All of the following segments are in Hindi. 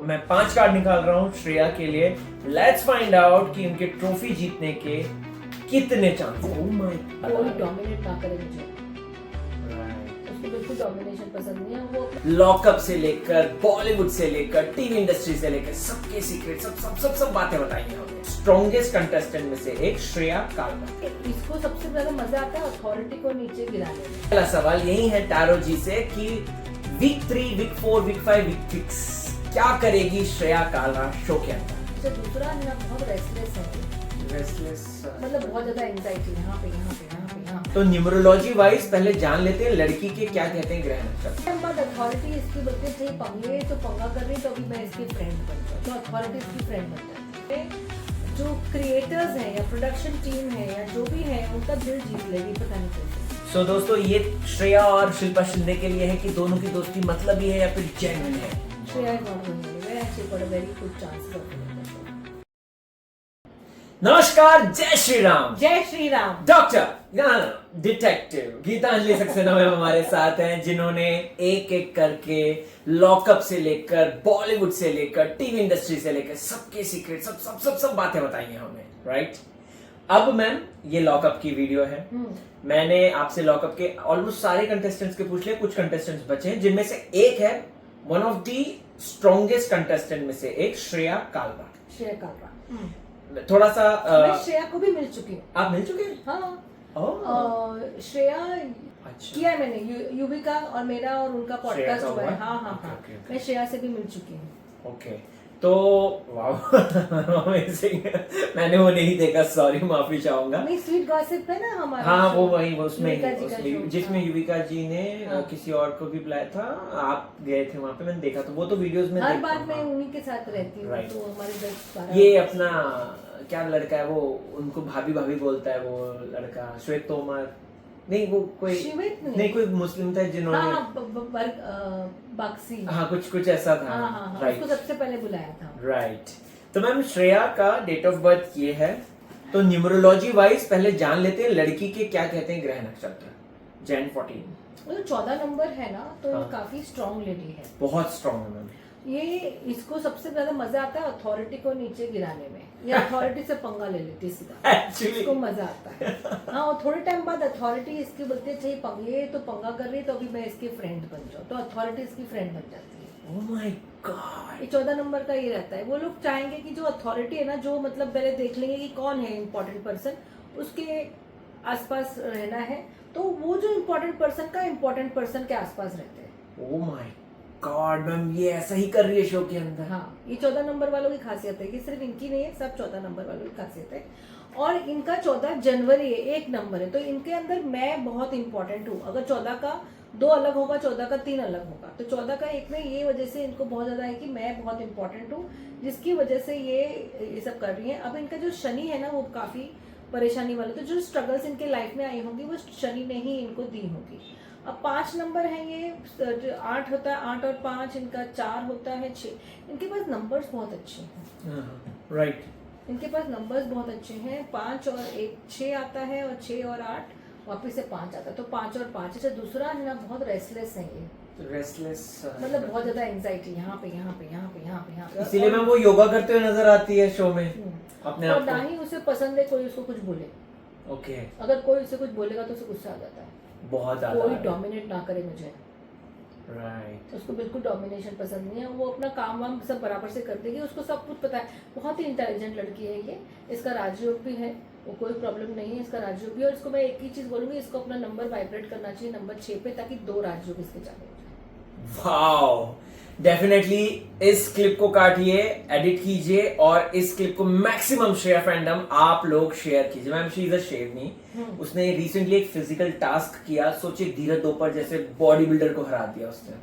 मैं 5 कार्ड निकाल रहा हूँ श्रेया के लिए। लेट्स फाइंड आउट कि उनके ट्रॉफी जीतने के कितने चांसेस। ओह माय कोई डोमिनेट ना करे मुझे, उसको बिल्कुल डोमिनेशन पसंद नहीं है। वो लॉकअप से लेकर बॉलीवुड से लेकर टीवी इंडस्ट्री से लेकर सबके सीक्रेट सब बातें बताई हैं हमने। स्ट्रॉन्गेस्ट कंटेस्टेंट में से एक श्रेया कालरा। इसको सबसे ज्यादा मजा आता है अथॉरिटी को नीचे गिराने में। पहला सवाल यही है टैरो जी से कि वीक 3, वीक 4, वीक 5, वीक 6 क्या करेगी श्रेया कालरा शो के अंदर? अच्छा, दूसरा ना बहुत रेस्टलेस है, मतलब बहुत ज्यादा एंजाइटी यहाँ पे। तो न्यूमरोलॉजी वाइज पहले जान लेते हैं लड़की के क्या कहते हैं ग्रह नक्षत्र। बाद अथॉरिटी इसकी बोलते थे पंगे तो पंगा कर रही, तो अभी मैं इसकी फ्रेंड बन जाऊँ, तो अथॉरिटी इसकी फ्रेंड बन जाती है। जो क्रिएटर्स हैं या प्रोडक्शन टीम है या जो भी है उनका दिल जीत लेगी, पता नहीं कैसे। सो दोस्तों ये श्रेया और शिल्पा शिंदे के लिए है कि दोनों की दोस्ती मतलब ही है या फिर जेन्युइन है। Shreya is not going anywhere, she got a very good chance of winning the show. नमस्कार, जय श्री राम। जय Shri Ram. Doctor detective Geetanjali Saxena ma'am हमारे साथ हैं, जिन्होंने एक एक करके लॉकअप से लेकर बॉलीवुड से लेकर टीवी इंडस्ट्री से लेकर सबके सीक्रेट सब बातें बताई हैं हमें, राइट? अब मैम ये लॉकअप की वीडियो है। मैंने आपसे लॉकअप के ऑलमोस्ट सारे कंटेस्टेंट्स के पूछ लिए, कुछ कंटेस्टेंट्स बचे हैं जिनमें से एक है one of the strongest contestant में से एक श्रेया कालरा। श्रेया कालरा थोड़ा सा मैं श्रेया को भी मिल चुकी हूँ। आप मिल चुके हैं? हाँ। श्रेया अच्छा। किया है मैंने, युविका और मेरा और उनका पॉडकास्ट हुआ है। हाँ। Okay. मैं श्रेया से भी मिल चुकी हूँ। ओके, तो वाह अमेजिंग। मैंने वो नहीं देखा, सॉरी, माफी चाहूंगा। नहीं, स्वीट गॉसिप है ना हमारा। हाँ, वो वही उसमें युविका जी का show। जिसमें युविका जी ने किसी और को भी बुलाया था, आप गए थे वहाँ पे, मैंने देखा तो वो तो वीडियोस में हर बार मैं उन्हीं के साथ रहती हूँ। Right. तो हमारे 10-12 ये अपना क्या लड़का है वो, उनको भाभी भाभी बोलता है वो लड़का, श्वेत तोमर नहीं, वो कोई शिवित नहीं, कोई मुस्लिम था जिन्होंने बाक्सी। हाँ कुछ ऐसा था। हाँ, राइट, उसको सबसे पहले बुलाया था। राइट। तो मैम श्रेया का डेट ऑफ बर्थ ये है, तो न्यूमरोलॉजी वाइज पहले जान लेते हैं लड़की के क्या कहते हैं ग्रह नक्षत्र। Jan 14 वो 14 नंबर है ना, तो हाँ। काफी स्ट्रॉन्ग लेडी है, बहुत स्ट्रॉन्ग है मैम। ये। इसको सबसे ज्यादा मजा आता है अथॉरिटी को नीचे गिराने में, या अथॉरिटी से पंगा ले लेती सीधा। Actually- इसको मजा आता है। हाँ, और थोड़े टाइम बाद अथॉरिटी इसकी बोलती है चाहिए पंगे तो पंगा कर रही है, तो अभी मैं इसकी फ्रेंड बन जाऊँ, तो अथॉरिटी इसकी फ्रेंड बन जाती है। Oh my God. ये 14 नंबर का ये रहता है। वो लोग चाहेंगे कि जो अथॉरिटी है ना, जो मतलब पहले देख लेंगे कि कौन है इम्पोर्टेंट पर्सन, उसके आसपास रहना है, तो वो जो इम्पोर्टेंट पर्सन के आसपास रहते हैं। ओह माय गॉड मैम, ये ऐसा ही कर रही है शो के अंदर। हाँ, ये 14 नंबर वालों की खासियत है कि सिर्फ इनकी नहीं है, सब 14 नंबर वालों की खासियत है। और इनका 14 जनवरी है, 1 नंबर है, तो इनके अंदर मैं बहुत इंपॉर्टेंट हूँ। अगर 14 का 2 अलग होगा, 14 का 3 अलग होगा, तो 14 का 1 में ये वजह से इनको बहुत ज्यादा है कि मैं बहुत इंपॉर्टेंट हूँ, जिसकी वजह से ये सब कर रही है। अब इनका जो शनि है ना, वो काफी परेशानी वाला, तो जो स्ट्रगल्स इनके लाइफ में आई होंगी वो शनि ने ही इनको दी होगी। अब 5 नंबर है, ये 8 होता है, 8 और 5 इनका 4 होता है, 6। इनके पास नंबर्स बहुत अच्छे हैं। राइट, इनके पास नंबर्स बहुत अच्छे हैं। 5 और 1 6 आता है, और 6 और 8 वापिस से 5 आता है, तो 5 और 5। अच्छा, दूसरा है ना, बहुत रेस्टलेस है ये, रेस्टलेस, मतलब बहुत ज्यादा एंजाइटी यहाँ पे। इसीलिए मैम वो योगा करते हुए नजर आती है शो में अपने और आप ना को। ही उसे पसंद है कोई उसको कुछ बोले। ओके, अगर कोई उसे कुछ बोलेगा तो उसे गुस्सा आ जाता है। बहुत ज्यादा। कोई डोमिनेट ना करे मुझे, राइट। उसको बिल्कुल डोमिनेशन पसंद नहीं है। वो अपना काम वाम सब बराबर से कर देगी, उसको सब कुछ पता है। बहुत ही इंटेलिजेंट लड़की है ये। इसका राजयोग भी है, वो कोई प्रॉब्लम नहीं है, इसका राजयोग भी। और इसको मैं एक ही चीज बोलूंगी, इसको अपना नंबर वाइब्रेट करना चाहिए नंबर 6 पे, ताकि 2 राजयोग इसके चालू हो जाए। वाओ, डेफिनेटली इस क्लिप को काटिए, एडिट कीजिए और इस क्लिप को मैक्सिमम शेयर फैंडम आप लोग शेयर कीजिए। मैम शी इज अ शेरनी। उसने रिसेंटली एक फिजिकल टास्क किया, सोचिए धीरज दोपहर जैसे बॉडी बिल्डर को हरा दिया उसने।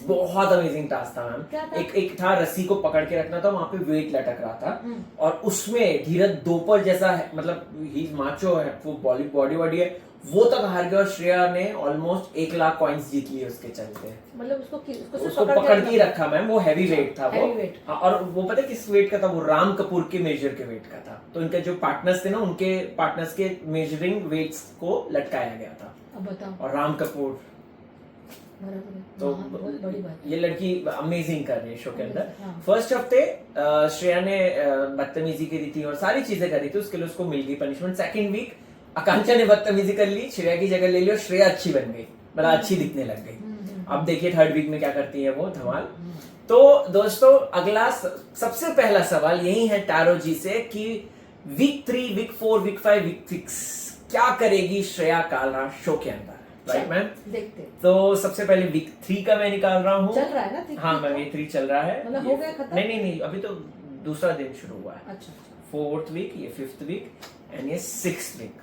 बहुत अमेजिंग टास्क था मैम। एक था, रस्सी को पकड़ के रखना था, वहां पे वेट लटक रहा था, और उसमें धीरज दोपहर जैसा है, मतलब ही माचो है, वो बॉडी है, वो तक हार गया। और श्रेया ने ऑलमोस्ट 1 लाख कॉइन्स जीत लिए उसके चलते। मतलब उसको पकड़ के ही रखा मैम, वो हैवी वेट था वो। weight। हाँ, और वो पता है किस वेट का था? वो राम कपूर के मेजर के वेट का था। तो इनके जो पार्टनर्स थे ना, उनके पार्टनर्स के मेजरिंग वेट्स को लटकाया गया था। अब बताओ। और राम कपूर बराबर है। तो हाँ, बहुत बड़ी बात है। ये लड़की अमेजिंग कर रही है शो के अंदर। हाँ। फर्स्ट हफ्ते श्रेया ने बदतमीजी करी थी और सारी चीजें करी थी, उसके लिए उसको मिल गई पनिशमेंट। सेकंड वीक आकांक्षा ने बदतमीजी कर ली, श्रेया की जगह ले ली और श्रेया अच्छी बन गई, बड़ा अच्छी दिखने लग गई। अब देखिए थर्ड वीक में क्या करती है वो, धमाल। तो दोस्तों अगला सबसे पहला सवाल यही है टैरो जी से कि वीक 3, वीक 4, वीक 5, वीक 6 क्या करेगी श्रेया कालरा शो के अंदर, राइट मैम? देखते हैं। तो सबसे पहले वीक 3 का मैं निकाल रहा हूँ। चल रहा है ना? हाँ मैम, वीक 3 चल रहा है। मतलब हो गया खत्म? नहीं, अभी तो दूसरा दिन शुरू हुआ है। अच्छा। 4th वीक, ये 5th वीक एंड ये 6th week.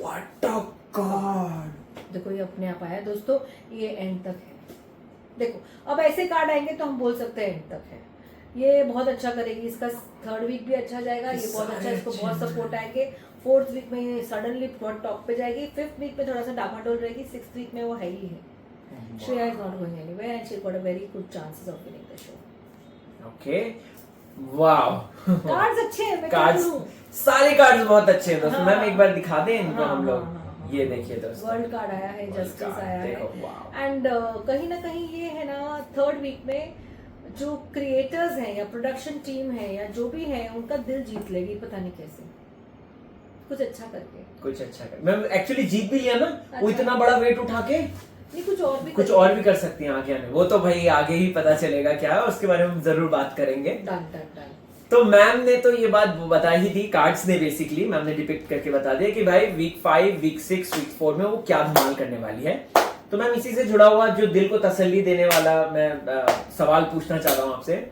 What a God! देखो ये अपने आप आया दोस्तों, ये एंड तक है। देखो अब ऐसे कार्ड आएंगे तो हम बोल सकते हैं एंड तक है। ये बहुत अच्छा करेगी, इसका थर्ड वीक भी अच्छा जाएगा, ये बहुत अच्छा, इसको बहुत सपोर्ट आएंगे। 4th वीक में ये सडनली बहुत टॉप पे जाएगी। 5th वीक में थोड़ा सा डामाडोल रहेगी। 6th वीक में वो है ही है। Shreya is not going anywhere and she got a very good chances of winning the show. Okay, wow. Cards अच्छे हैं, मैं कार्ड्स, सारे कार्ड्स बहुत अच्छे हैं दोस्तों। हाँ, मैम एक बार दिखा दें इनको हाँ, हम लोग। हाँ, ये देखिए दोस्तों, वर्ल्ड कार्ड आया है, World जस्टिस card, आया देखो, है wow. एंड कहीं ना कहीं ये है ना, थर्ड वीक में जो क्रिएटर्स हैं या प्रोडक्शन टीम है या जो भी है उनका दिल जीत लेगी, पता नहीं कैसे, कुछ अच्छा करके। कुछ अच्छा कर मैम, एक्चुअली जीत भी लिया ना। अच्छा। वो इतना बड़ा वेट उठा के नहीं, कुछ और भी कर सकती हैं आगे आने। वो तो भाई आगे ही पता चलेगा क्या है, उसके बारे में हम जरूर बात करेंगे। Done done done. तो मैम ने तो ये बात बता ही दी, कार्ड्स ने बेसिकली मैम ने डिपिक्ट करके बता दिया कि भाई वीक 5, वीक 6, वीक 4 में वो क्या धमाल करने वाली है। तो मैम इसी से जुड़ा हुआ जो दिल को तसल्ली देने वाला मैं सवाल पूछना चाहता हूँ आपसे,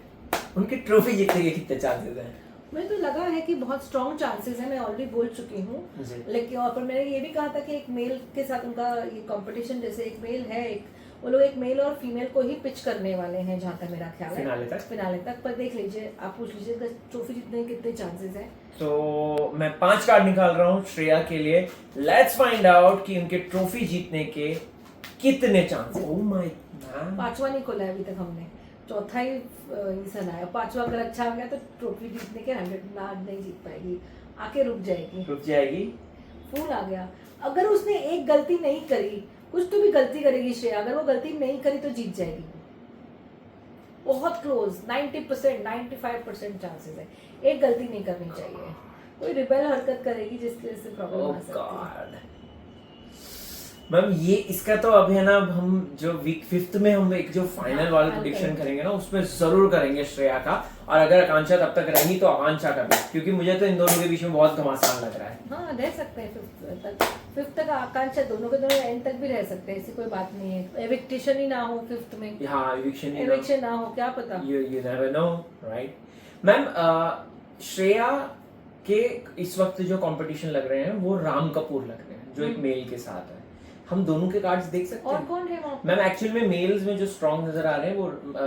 उनकी ट्रॉफी जीतने के कितने चांसेस हैं? मुझे तो लगा है कि बहुत स्ट्रॉन्ग चांसेस है, मैं ऑलरेडी बोल चुकी हूँ। लेकिन और पर मैंने ये भी कहा था कि एक मेल के साथ उनका ये कंपटीशन, जैसे एक मेल है, एक वो लोग एक मेल और फीमेल को ही पिच करने वाले हैं जहाँ तक मेरा ख्याल है, फिनाले तक। पर देख लीजिए, आप पूछ लीजिए ट्रॉफी जीतने के कितने चांसेस हैं। तो मैं 5 कार्ड निकाल रहा हूँ श्रेया के लिए। लेट्स फाइंड आउट कि उनके ट्रॉफी जीतने के कितने चांसेस। ओह माय गॉड, 5वां नहीं खोला है अभी तक हमने, चौथा ही सन आया। 5वां अगर अच्छा हो गया तो ट्रॉफी जीतने के 100 नहीं जीत पाएगी, आके रुक जाएगी। फूल आ गया। अगर उसने एक गलती नहीं करी, कुछ तो भी गलती करेगी श्रेया, अगर वो गलती नहीं करी तो जीत जाएगी। बहुत क्लोज, 90%, 95% चांसेस है। एक गलती नहीं करनी चाहिए, कोई रिबेल हरकत करेगी जिसकी वजह से प्रॉब्लम आ सकती है। मैम ये इसका तो अब है ना, हम जो वीक 5th में हम एक जो फाइनल वाला प्रेडिक्शन करेंगे ना, उसमें जरूर करेंगे श्रेया का। और अगर आकांक्षा तब तक रही तो आकांक्षा का भी, क्योंकि मुझे तो इन दोनों के बीच में बहुत घमासान लग रहा है। हाँ, रह सकते हैं 5th तक आकांक्षा, दोनों के दोनों एंड तक भी रह सकते हैं, ऐसी कोई बात नहीं है। एविक्टेशन ही ना हो 5th में। हाँ, एविक्शन ना हो, क्या पता। You never know, right? Ma'am Shreya के इस वक्त जो कंपटीशन लग रहे हैं वो राम कपूर लग रहे हैं, जो एक मेल के साथ है। हम दोनों के कार्ड्स देख सकते हैं। और कौन है वहाँ? मैम एक्चुअल में मेल्स में जो स्ट्रॉन्ग नजर आ रहे हैं वो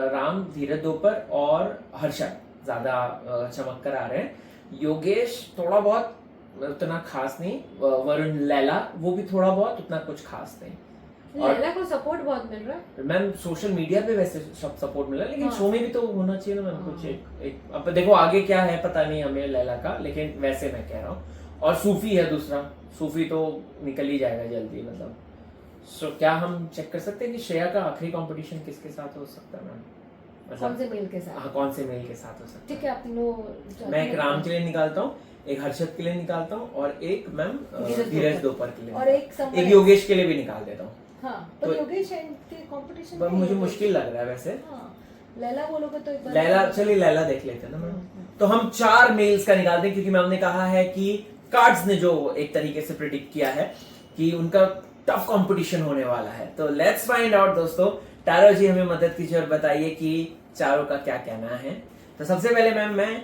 राम, धीरज दोपर और हर्षद ज्यादा चमक कर आ रहे हैं। योगेश थोड़ा बहुत, उतना खास नहीं। वरुण, लैला वो भी थोड़ा बहुत, उतना कुछ खास नहीं। लैला को सपोर्ट बहुत मिल रहा है मैम, सोशल मीडिया पे वैसे सब सपोर्ट मिला, लेकिन हाँ। शो में भी तो होना चाहिए ना मैम कुछ एक अब देखो आगे क्या है पता नहीं हमें लैला का, लेकिन वैसे मैं कह रहा हूँ। और सूफी है दूसरा, सूफी तो निकल ही जाएगा जल्दी, मतलब। सो क्या हम चेक कर सकते हैं कि श्रेया का आखिरी कंपटीशन किसके साथ हो सकता है मैम? कौन से मेल के साथ? हाँ, कौन से मेल के साथ हो सकता है? ठीक है, आप तीनों। मैं एक राम के लिए निकालता हूँ, एक हर्षद के लिए निकालता हूँ और एक मैम धीरज दोपहर के लिए, और एक योगेश के लिए भी निकाल देता हूँ। हाँ, तो योगेश के कंपटीशन मुझे मुश्किल लग रहा है वैसे। हाँ, लैला बोलोगे तो एक बार लैला, चलिए लैला देख लेते हैं ना मैम। तो हम 4 मेल्स का निकालते हैं, क्योंकि मैम ने कहा है कि कार्ड्स ने जो एक तरीके से प्रेडिक्ट किया है कि उनका टफ कंपटीशन होने वाला है। तो लेट्स फाइंड आउट दोस्तों। टैरो जी हमें मदद कीजिए और बताइए कि चारों का क्या कहना है। तो सबसे पहले मैम मैं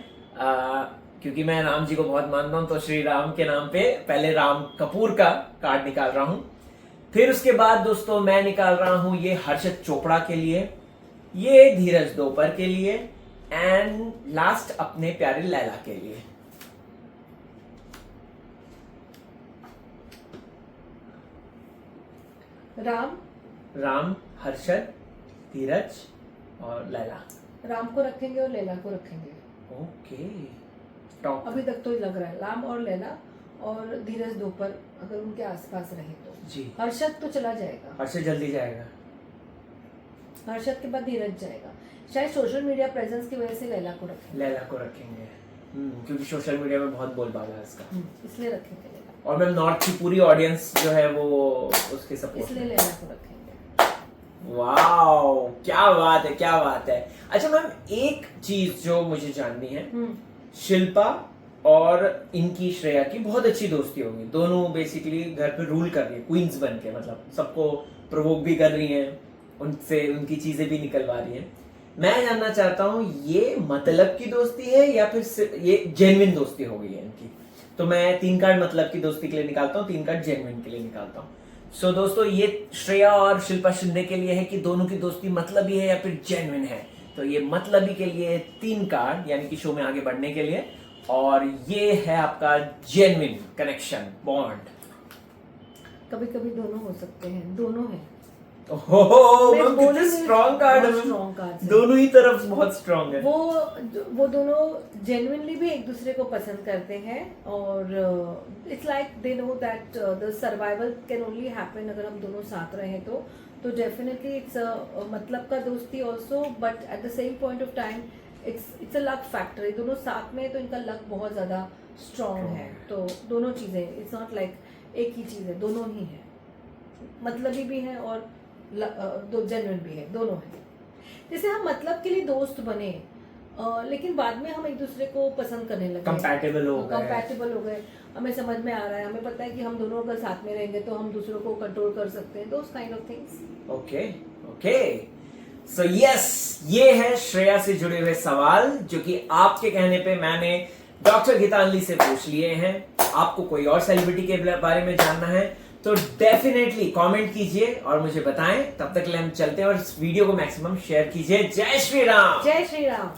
क्योंकि मैं राम जी को बहुत मानता हूं, तो श्री राम के नाम पे पहले राम कपूर का कार्ड निकाल रहा हूं। फिर उसके बाद दोस्तों मैं निकाल रहा हूं ये हर्षद चोपड़ा के लिए, ये धीरज दोपहर के लिए एंड लास्ट अपने प्यारे लैला के लिए। राम, हर्षद, धीरज और लैला। राम को रखेंगे और लैला को रखेंगे। Okay, top. अभी तक तो लग रहा है राम और लैला और धीरज दोपहर अगर उनके आसपास रहे तो जी। हर्षद तो चला जाएगा, हर्षद जल्दी जाएगा। हर्षद के बाद धीरज जाएगा। शायद सोशल मीडिया प्रेजेंस की वजह से लैला को रखेंगे। लैला को रखेंगे, क्योंकि सोशल मीडिया में बहुत बोलबाला है इसका, इसलिए रखेंगे लैला। और मैम नॉर्थ की पूरी ऑडियंस जो है वो उसके सपोर्ट, इसलिए लैला को रखेंगे। वाओ, क्या बात है, क्या बात है। अच्छा मैम, एक चीज जो मुझे जाननी है, शिल्पा और इनकी श्रेया की बहुत अच्छी दोस्ती होगी। दोनों बेसिकली घर पे रूल कर रही है, क्वींस बन के, मतलब सबको प्रोवोक भी कर रही हैं, उनसे उनकी चीजें भी निकलवा रही हैं। मैं जानना चाहता हूँ ये मतलब की दोस्ती है या फिर ये जेन्युइन दोस्ती हो गई है इनकी। तो मैं 3 कार्ड मतलब की दोस्ती के लिए निकालता हूँ, 3 कार्ड जेन्युइन के लिए निकालता हूँ। सो दोस्तों, ये श्रेया और शिल्पा शिंदे के लिए है कि दोनों की दोस्ती मतलबी है या फिर जेन्युइन है। तो ये मतलबी के लिए 3 कार्ड, यानी कि शो में आगे बढ़ने के लिए, और ये है आपका जेन्युइन कनेक्शन, बॉन्ड। कभी कभी दोनों हो सकते हैं, दोनों है। ओहो, मैं मैम कितने स्ट्रॉन्ग कार्ड है, स्ट्रॉन्ग कार्ड, दोनों ही तरफ बहुत स्ट्रॉन्ग है। वो दोनों जेन्युइनली भी एक दूसरे को पसंद करते हैं, और it's like they know that the survival can only happen अगर हम दोनों साथ रहें तो डेफिनेटली इट्स मतलब का दोस्ती also, but at the same point of time it's a luck factor. ये दोनों साथ में तो इनका लक बहुत ज्यादा स्ट्रॉन्ग है। तो दोनों चीजें, इट्स नॉट लाइक एक ही चीज है, दोनों ही है, मतलबी भी है और दो जेन्युइन भी है, दोनों है। जैसे हम मतलब के लिए दोस्त बने, लेकिन बाद में हम एक दूसरे को पसंद करने लगे, कंपैटिबल हो गए, हमें समझ में आ रहा है, हमें पता है कि हम दोनों अगर साथ में रहेंगे तो हम दूसरों को कंट्रोल कर सकते हैं, those kind of things. Okay. So yes, ये है श्रेया से जुड़े हुए सवाल जो कि आपके कहने पे मैंने डॉक्टर गीतांजलि से पूछ लिए हैं। आपको कोई और सेलिब्रिटी के बारे में जानना है तो डेफिनेटली कमेंट कीजिए और मुझे बताएं। तब तक के लिए हम चलते हैं और इस वीडियो को मैक्सिमम शेयर कीजिए। जय श्री राम। जय श्री राम।